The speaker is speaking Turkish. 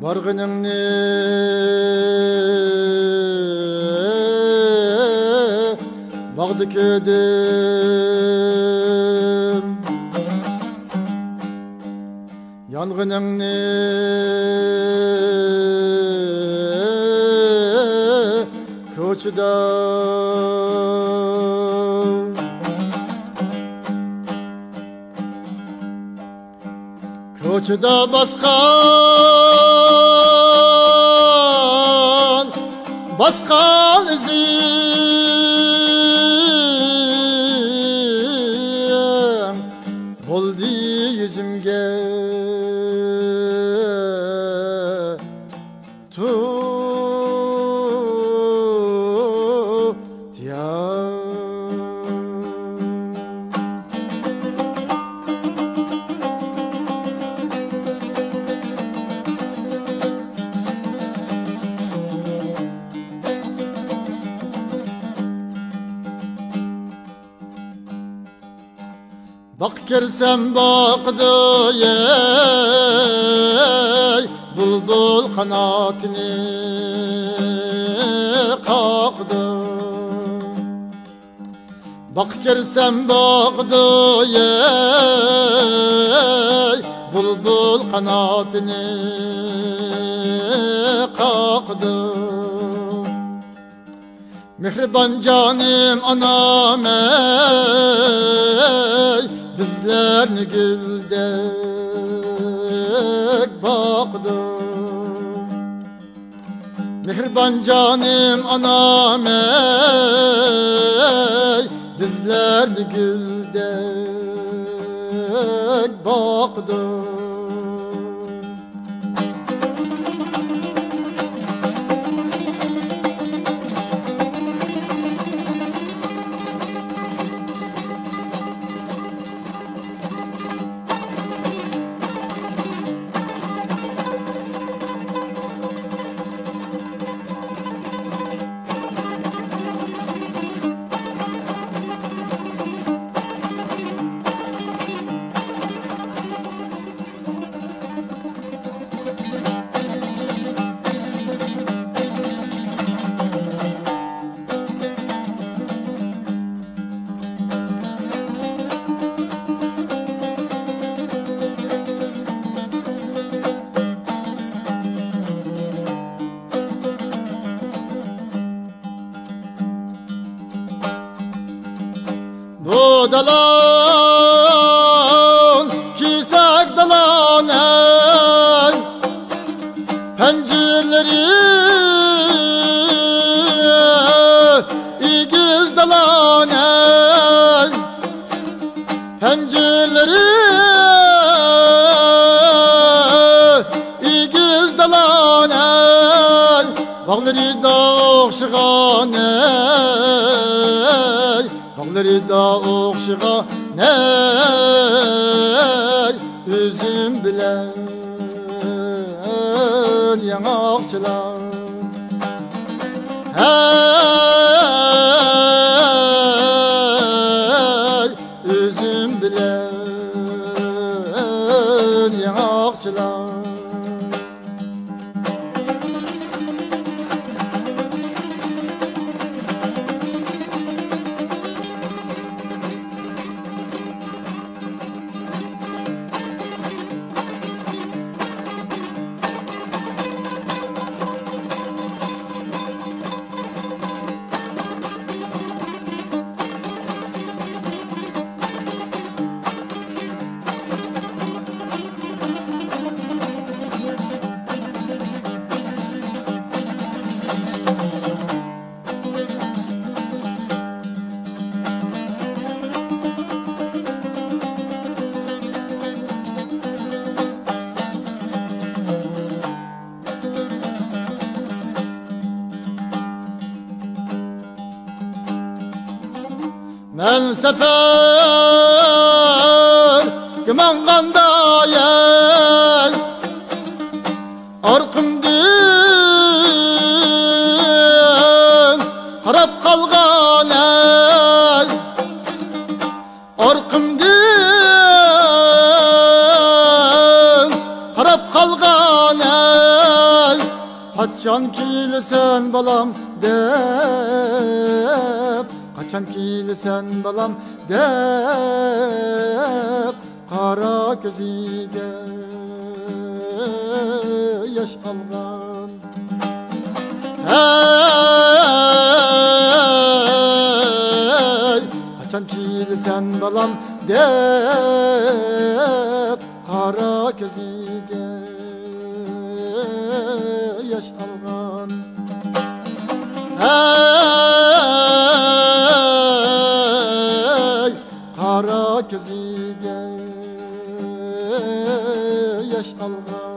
bargınını bağdı ködüm yangınını koçda koçda baskan izim oldu yüzümge Bak girsem bakdı ey bulbul kanatını kalktı. Bak girsem bakdı ey bulbul kanatını kalktı. Mihriban canım anam ey bizlerni güldek baktı. Mihriban canım anam ey bizlerni güldek baktı. Bu dalan kisak dalan ey pencirleri igiz dalan ey pencirleri igiz dalan ey bağları da okşıgan ey bağları da okşıgan ey üzüm bilen yanakçılar hey üzüm bilen yanakçılar. Ben sefer kımanganda yer Orkundun harap kalgan ey Orkundun harap kalgan ey Kaçan kilisen balam dep, kaçan kilisen balam dep, kara gözüge yaş algan. Hey, kaçan kilisen balam dep, kara gözüge yaş algan. Hey, kara gözüge yaş algan.